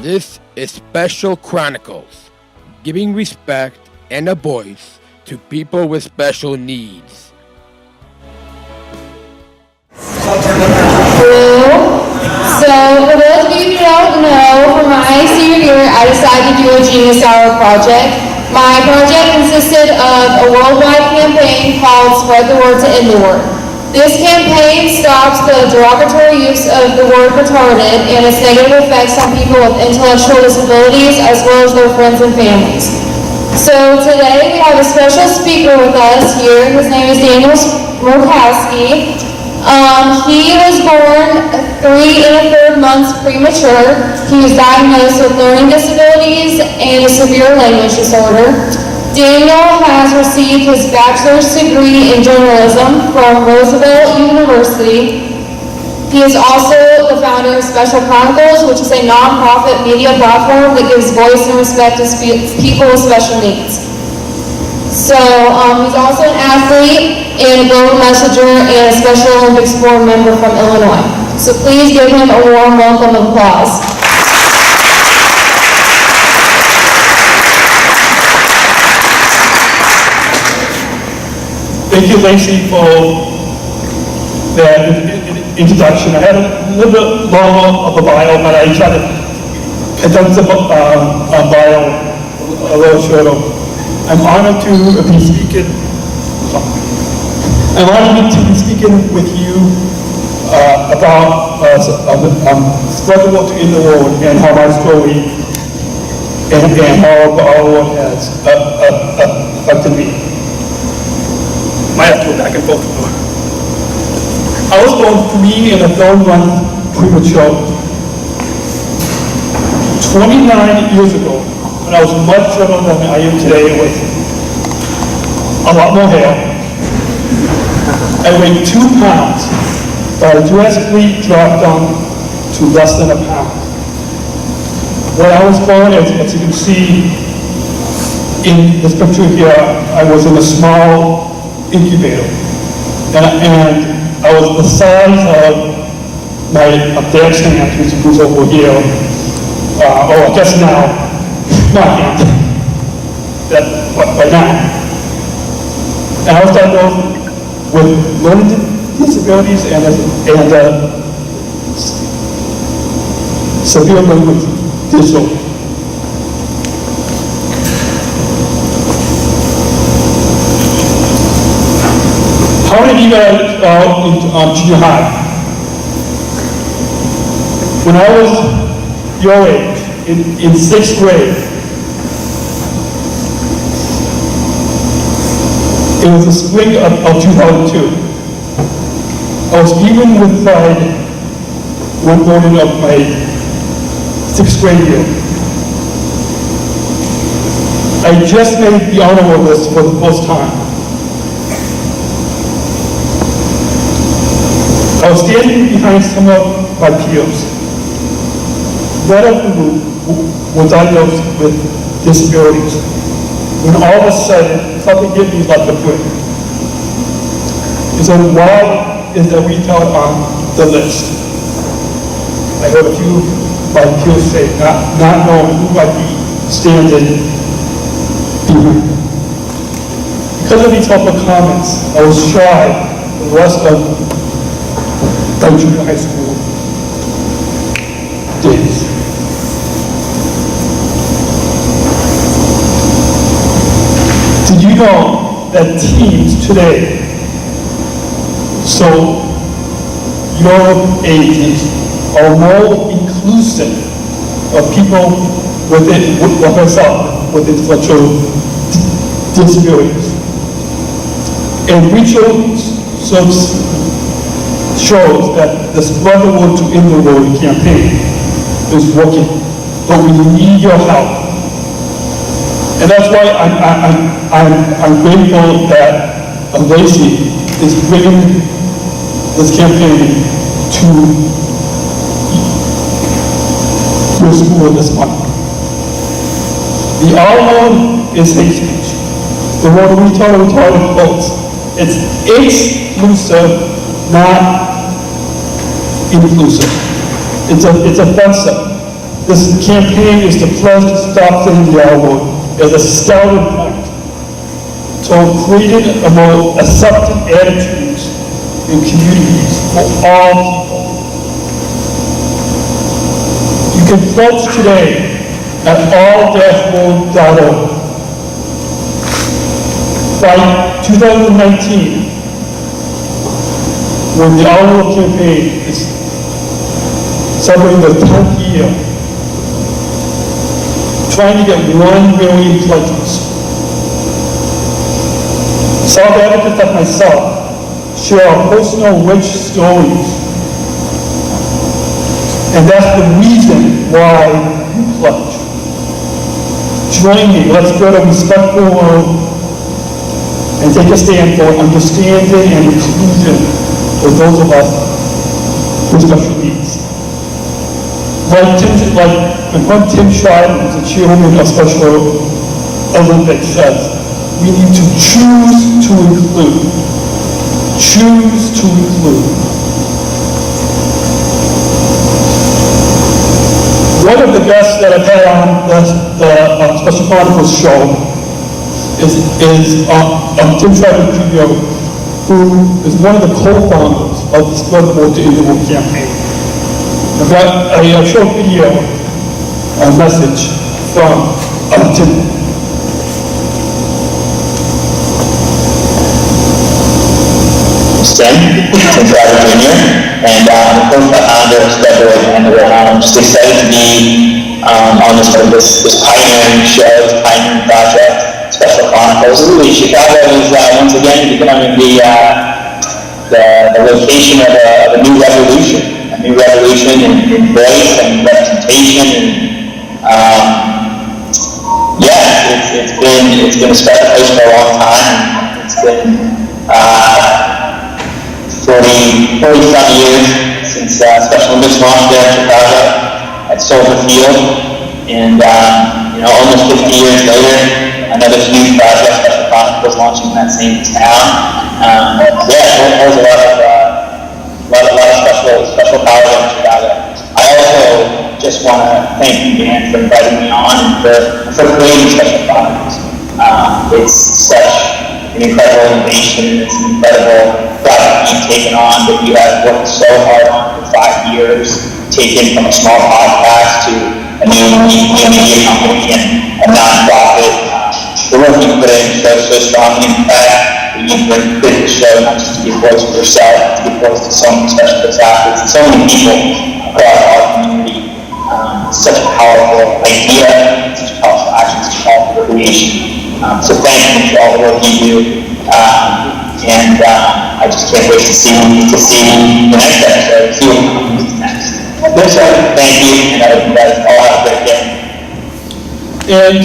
This is Special Chronicles, giving respect and a voice to people with special needs. Hello. So, for those of you who don't know, for my senior year, I decided to do a Genius Hour project. My project consisted of a worldwide campaign called Spread the Word to End the Word. This campaign stops the derogatory use of the word retarded and its negative effects on people with intellectual disabilities as well as their friends and families. So today we have a special speaker with us here. His name is Daniel Smrokowski. He was born 3 1/3 months premature. He was diagnosed with learning disabilities and a severe language disorder. Daniel has received his bachelor's degree in journalism from R.O.W.V.A University. He is also the founder of Special Chronicles, which is a non-profit media platform that gives voice and respect to people with special needs. So he's also an athlete and a global messenger and a Special Olympics board member from Illinois. So please give him a warm welcome of applause. Thank you, Lacey, for that introduction. I had a little bit longer of a bio, but I tried to condense a bio a little shorter. I'm honored to be speaking. I'm honored to be speaking with you about Spread the Word to End the Word and how my story and how R.O.W.V.A has affected me. Might have to go back and forth. I was born 3 1/3 months premature. 29 years ago, when I was much younger than I am today, with a lot more hair. I weighed 2 pounds, but I drastically dropped down to less than a pound. When I was born, as you can see in this picture here, I was in a small incubator, and I was the size of my dad's hand, which is over here, I guess now, my hand, right now. And I was diagnosed with learning disabilities and severe language disorder. How many of you guys are in junior high? When I was your age, in 6th grade, it was the spring of 2002. I was beaming with pride one morning of my 6th grade year. I just made the honor roll list for the first time. I was standing behind some of my peers, none of whom were diagnosed with disabilities, when all of a sudden, something hit me like a brick. He said, why is that retail on the list? I heard a few of my peers say, not knowing who might be standing behind. Because of these type of comments, I was shy the rest of my junior high school days. Did you know that teens today, so your ages, are more inclusive of people with intellectual disabilities? And research shows that the Spread the Word to End the Word campaign is working, but we need your help. And that's why I'm grateful that Lacey is bringing this campaign to your school this month. The R.O.W.V.A is hate speech. The word retarded folks. It's exclusive, not inclusive. It's offensive. This campaign is to pledge to stop saying the R-word as a starting point to creating a more accepting attitudes in communities for all people. You can pledge today at all-road.org. By 2019, when the R.O.W.V.A campaign is celebrating the 10th year, trying to get 1 million pledges. Self-advocates like myself share our personal rich stories. And that's the reason why you pledge. Join me, let's build a respectful world and take a stand for understanding and inclusion for those of us with special needs. Like Tim Shriver, the chairman of Special Olympics, says, we need to choose to include. Choose to include. One of the guests that I've had on the Special Chronicles show is Tim Shriver Jr., who is one of the co-founders of the Smrokowski campaign. I've got a short video, a message from Tim. Tim Shriver Jr., and the co-founder of Smrokowski, and I'm just excited to be on this pioneering show, this pioneering project. Special Chronicles. Really, Chicago is once again becoming the location of a new revolution in voice and representation. And it's been a special place for a long time. It's been 40-some years since Special Olympics launched there in Chicago at Soldier Field, and almost 50 years later. Another huge project, Special Chronicles, launching in that same town. There's a lot of special power in Chicago. I also just want to thank you, Dan, for inviting me on and for creating Special Chronicles. It's such an incredible innovation. It's an incredible project you've taken on that you have worked so hard on for 5 years, taken from a small podcast to a new media company and a nonprofit. The work you put in shows so strongly, in fact, that you bring to the show not just to give voice to yourself, to give voice to so many specialist athletes and so many people across our community. It's such a powerful idea, such a powerful action, such a powerful creation. So thank you for all the work you do, and I just can't wait to see the next episode, see what comes next. So thank you, and I hope you guys all have a great day. And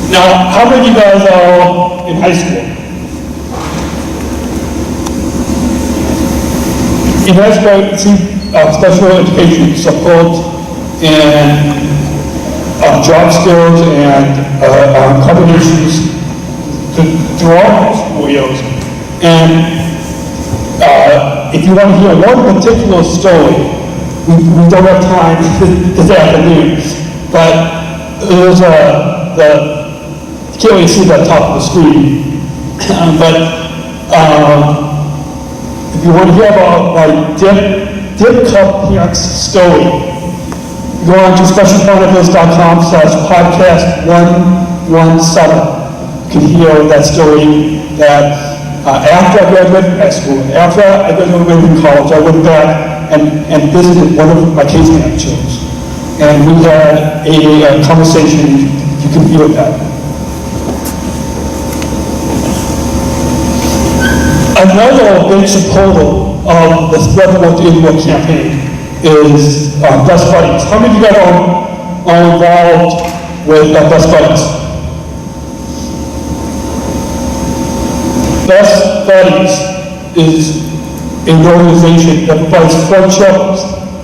now, how many of you guys are in high school? In high school, you see special education support and job skills and combinations through all school years. And if you want to hear one particular story, we don't have time this afternoon, but there's you can't really see that top of the screen, but if you want to hear about my Dip Cup parents' story, go on to specialchronicles.com/podcast117. You can hear that story that after I graduated from high school, after I graduated from college, I went back and visited one of my case managers, and we had a conversation. You can hear that. Another big supporter of the Smrokowski campaign is Best Buddies. How many of you guys are involved with Best Buddies? Best Buddies is an organization that provides friendships,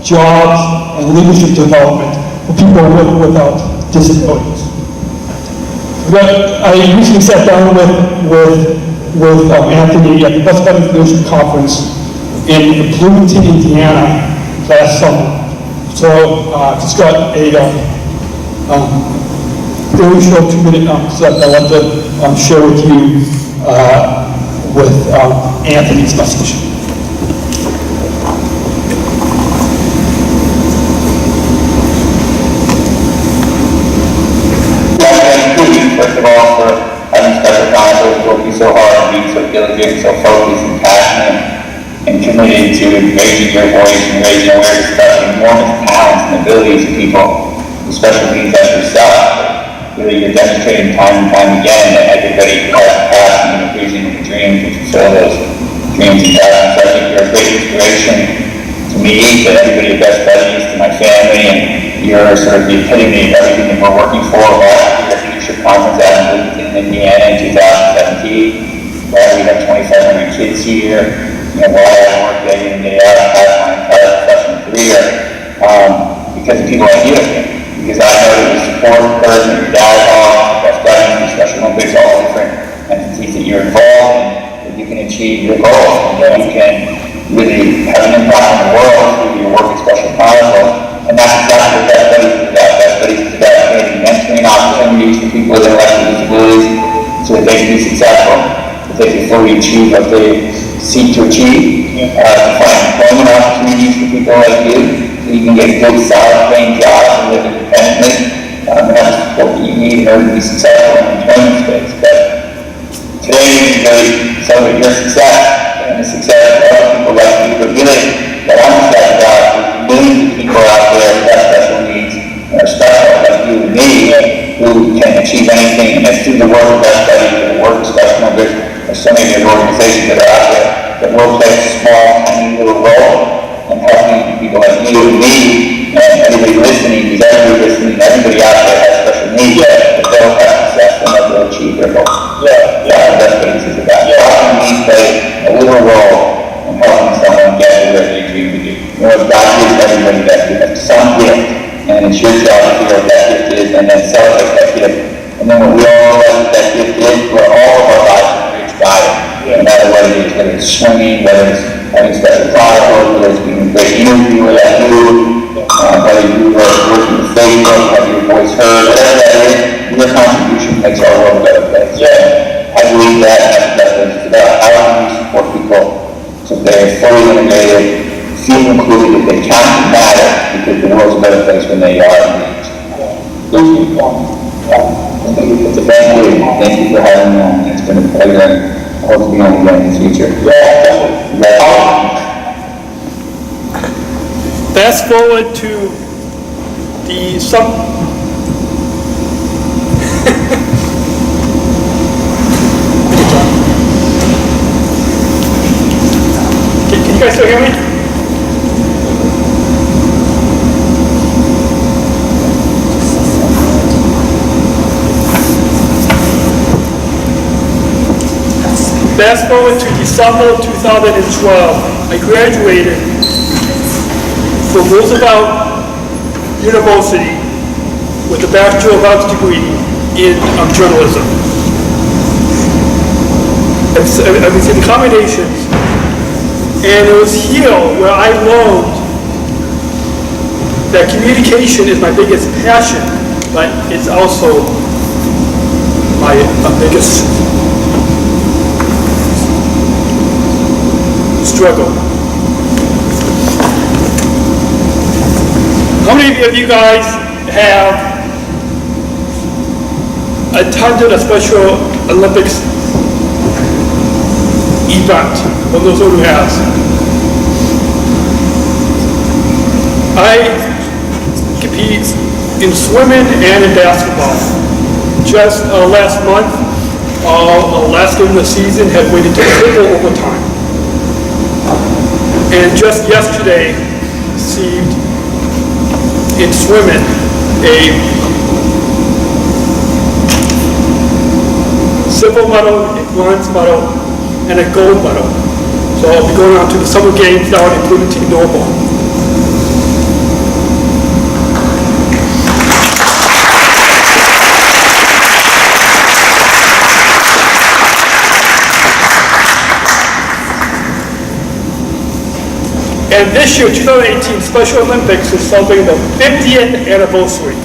jobs, and leadership development for people with and without disabilities. I recently sat down with Anthony at the Best Buddies Leadership Conference in Bloomington, Indiana, last summer. So just got a very short 2-minute clip I want to share with you with Anthony's message. First of all, for having Special Chronicles, working so hard and being so diligent, so focused and passionate, and committed to raising your voice and raising awareness about the enormous talents and abilities of people with special needs like yourself. Really, you're demonstrating time and time again that everybody has a passion and a vision and a dream to fulfill those dreams and passions. So I think you're a great inspiration to me, to everybody at Best Buddies, to my family, and you're sort of the epitome of everything that we're working for. Conference out in Indiana in 2017, where we have 2,500 kids here. While I work day in and day out, I have my entire professional career because of people like you. Because I know that the support, encouragement, your dad, Best Buddies, the Special Olympics, all the different entities that you're involved in, that you can achieve your goals, and that you can really have an impact on the world through your work at Special Chronicles. And that's exactly what Best Buddies is about. Best Buddies is about creating mentoring opportunities for people with intellectual disabilities so that they can be successful, that they can fully achieve what they seek to achieve, to find employment opportunities for people like you, so you can get a good, solid, paying job and live independently. And that's what you need in order to be successful in the employment space. But today we can really celebrate your success and the success of other people like you, but really what I'm excited about is millions of people out there who have special needs and are special like you and me, who can achieve anything, and it's through the work of Best Buddies and the work of Special Olympics. There's so many good organizations that are out there that will play a small, tiny little role in helping people like you and me, and everybody listening, because everybody out there has special needs, but they'll have success and they'll achieve their goals. That's what Best Buddies is about. Helping me play a little role in helping someone get to where they dream to do. God gives everybody that gift, some gift, and it's your job to figure out what that gift is, and then celebrate that gift. And then when we all know what that gift is, where all of our lives are enriched by it. No matter what it is, whether it's swimming, whether it's having Special Chronicles, whether it's being a great interviewer like you, whether you are working with Facebook, have your voice heard, whatever that is, your contribution makes our world a better place. I believe that, and that's what it's about. How can we support people so they're fully integrated, feel included, that they count and matter, because the world's a better place when they are engaged. Thank you. Thank you for having me on. It's been a pleasure, and I hope to be on again in the future. Fast forward to the Can you guys still hear me? Fast forward to December of 2012, I graduated from Roosevelt University with a Bachelor of Arts degree in journalism. I was in combinations, and it was here where I learned that communication is my biggest passion, but it's also my biggest struggle. How many of you guys have attended a Special Olympics event? For those who has. I compete in swimming and in basketball. Just last month, last game of the season had waited to triple overtime. And just yesterday, received in swimming a silver medal, a bronze medal, and a gold medal. So I'll be going on to the summer games now in Bloomington Normal. And And this year, 2018 Special Olympics is celebrating the 50th anniversary.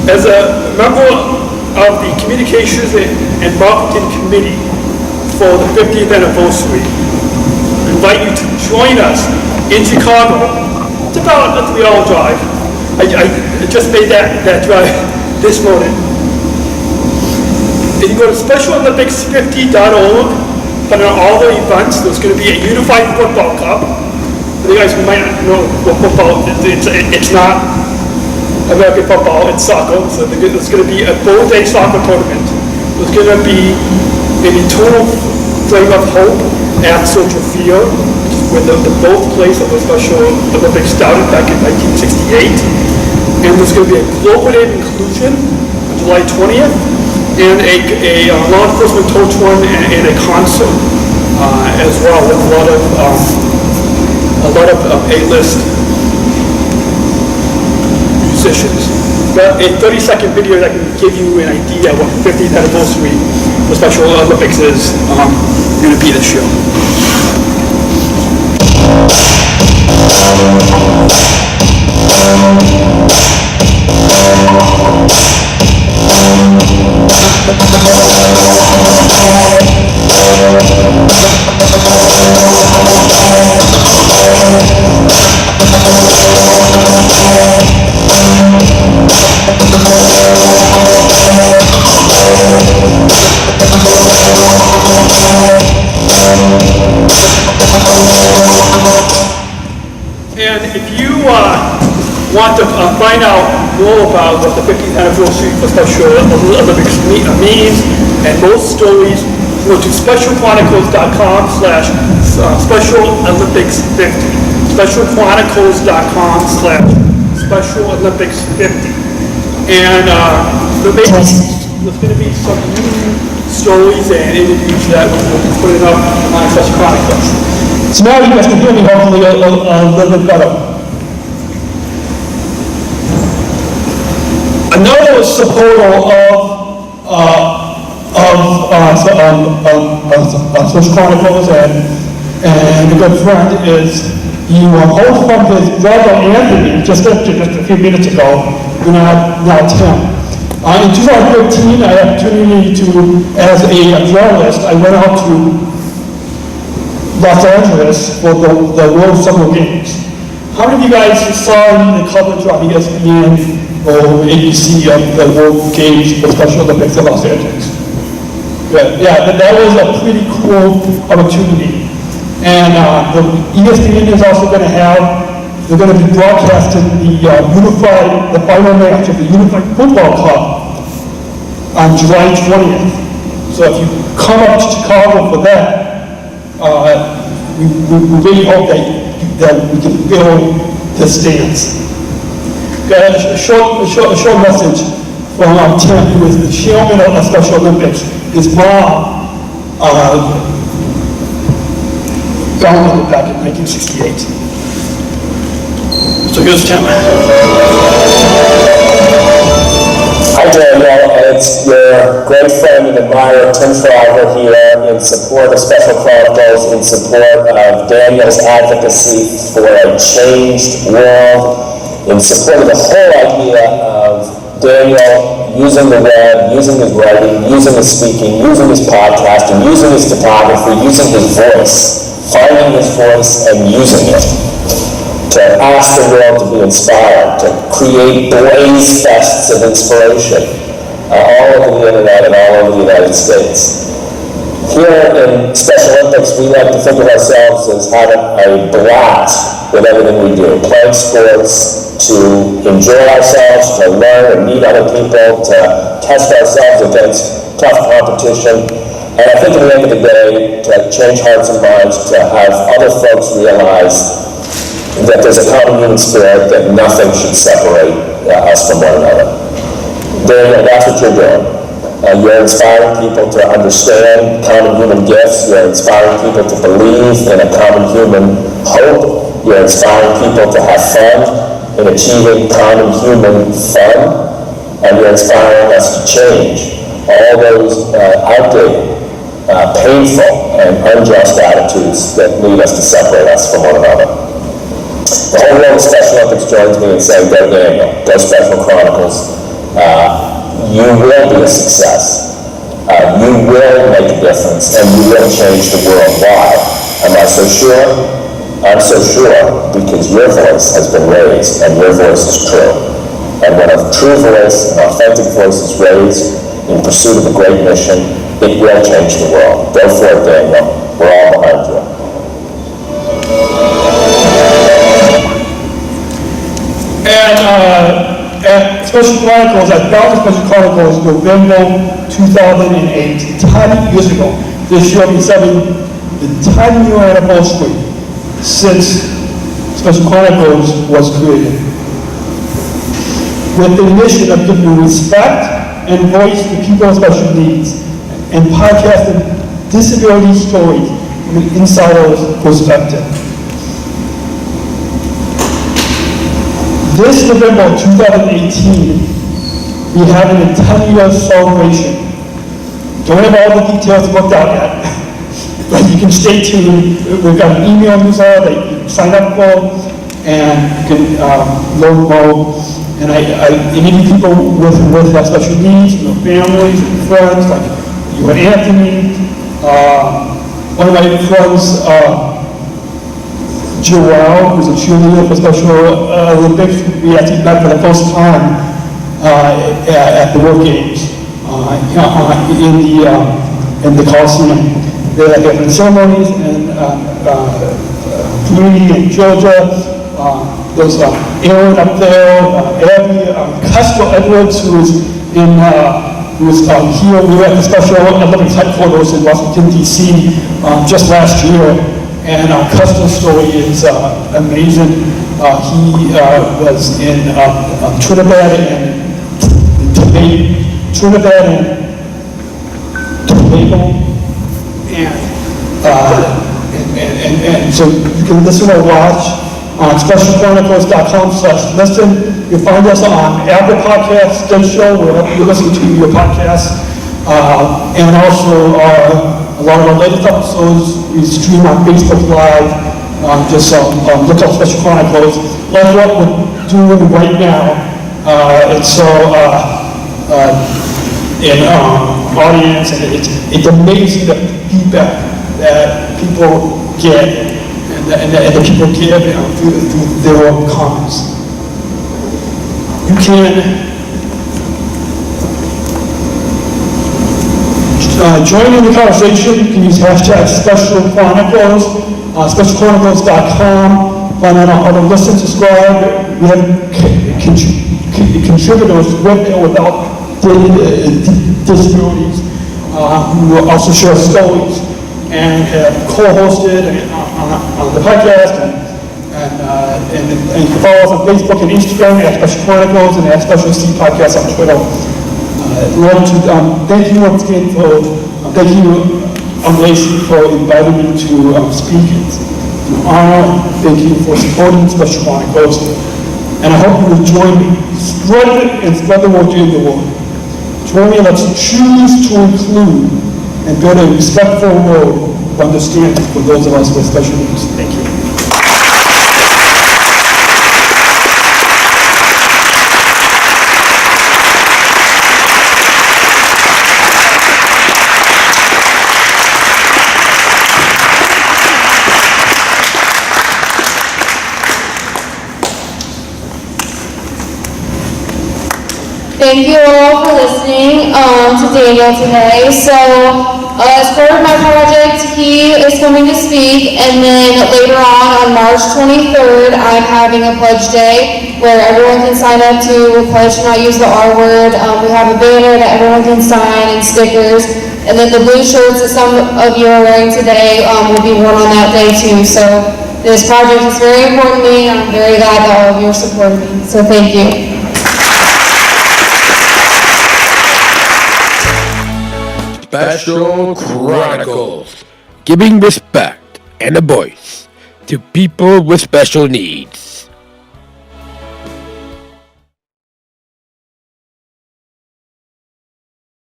As a member of the Communications and Marketing Committee for the 50th anniversary, I invite you to join us in Chicago. It's about a 3-hour drive. I just made that drive this morning. If you go to SpecialOlympics50.org, find out all the events. There's going to be a unified football cup. You guys might not know what football is. It's not American football, it's soccer. So there's going to be a full-day soccer tournament. There's going to be an eternal flame of hope at Soldier Field, where the birthplace of the Special Olympics started back in 1968. And there's going to be a global day of inclusion on July 20th, and a law enforcement tow run and a concert as well, with a lot of A-list musicians. Got a 30-second video that can give you an idea what the 50th anniversary of the Special Olympics is going to be this year. And if you want to find out more about what the 50th anniversary of Special Olympics means and most stories, go to specialchronicles.com/specialolympics50. specialchronicles.com/specialolympics50. And there's going to be some new stories and interviews that we'll be putting up on Special Chronicles. So now you guys can hear me hopefully a little bit better. Another supporter of Special Chronicles and a good friend is you heard from his brother Anthony just a few minutes ago, now Tim. In 2015, I had the opportunity to, as a journalist, I went out to Los Angeles for the World Summer Games. How many of you guys saw the coverage on ESPN or ABC of the World Games for Special Olympics in Los Angeles? Good. Yeah, that was a pretty cool opportunity. And the ESPN is also going to they're going to be broadcasting the final match of the Unified Football Cup on July 20th. So if you come up to Chicago for that, we really hope that we can fill the stands. Got a short message from Tim, who is the chairman of the Special Olympics. His mom founded it back in 1968. So here's Tim. Hi Daniel, it's your great friend and admirer Tim Shriver here in support of Special Chronicles, in support of Daniel's advocacy for a changed world, in support of the whole idea of Daniel using the web, using his writing, using his speaking, using his podcasting, using his photography, using his voice, finding his voice and using it to ask the world to be inspired, to create blaze fests of inspiration all over the internet and all over the United States. Here in Special Olympics, we like to think of ourselves as having a blast with everything we do. Playing sports, to enjoy ourselves, to learn and meet other people, to test ourselves against tough competition. And I think at the end of the day, to change hearts and minds, to have other folks realize that there's a common human spirit, that nothing should separate us from one another. Daniel, that's what you're doing. You're inspiring people to understand common human gifts. You're inspiring people to believe in a common human hope. You're inspiring people to have fun in achieving common human fun. And you're inspiring us to change all those outdated painful and unjust attitudes that lead us to separate us from one another. The whole world of Special Olympics joins me in saying, go Daniel, go Special Chronicles. You will be a success. You will make a difference, and you will change the world. Why? Am I so sure? I'm so sure because your voice has been raised, and your voice is true. And when a true voice, an authentic voice is raised in pursuit of a great mission, it will change the world. Go for it, Daniel. We're all behind you. And Special Chronicles, I founded Special Chronicles November 2008, 10 years ago. This year will be the 10-year anniversary since Special Chronicles was created. With the mission of giving respect and voice to people with special needs and podcasting disability stories from an insider's perspective. This November 2018, we have an 10-year celebration. Don't have all the details worked out yet, but you can stay tuned. We've got an email newsletter that you can sign up for, and you can learn more. And any people with special needs, families and friends, like you and Anthony, one of my friends, Joelle, who's a cheerleader for Special Olympics, we actually met for the first time at the World Games in the Coliseum. They had different ceremonies in Greeley and Georgia. There's Aaron up there, Abby, Custer Edwards, who was here. We were at the Special Olympics headquarters in Washington, D.C. Just last year. And Custer's story is amazing. He was in Trinidad and Tobago, and so you can listen or watch on specialchronicles.com/listen. You'll find us on Apple Podcasts, Stitcher, wherever you listen to your podcasts, and also a lot of our latest episodes we stream on Facebook Live. Just look up Special Chronicles. Like what we're doing right now. It's in audience, and it's amazing the feedback that people get and the people give through their comments. You can join in the conversation. You can use hashtag Special Chronicles, specialchronicles.com. Find out how to listen, subscribe. We have contributors with and without disabilities who will also share stories and have co-hosted on the podcast and you can follow us on Facebook and Instagram at Special Chronicles and at Special C Podcast on Twitter. Thank you once again thank you, Lacey, for inviting me to speak. It's an honor. Thank you for supporting Special Chronicles. And I hope you will join me. Spread it and spread the word in the world. Join me, let's choose to include and build a respectful world of understanding for those of us with special needs. Thank you. Thank you all for listening to Daniel today. So, as part of my project, he is coming to speak, and then later on March 23rd, I'm having a pledge day where everyone can sign up to pledge to not use the R word. We have a banner that everyone can sign and stickers, and then the blue shirts that some of you are wearing today will be worn on that day too. So, this project is very important to me, and I'm very glad that all of you are supporting me. So, thank you. Special Chronicles, giving respect and a voice to people with special needs.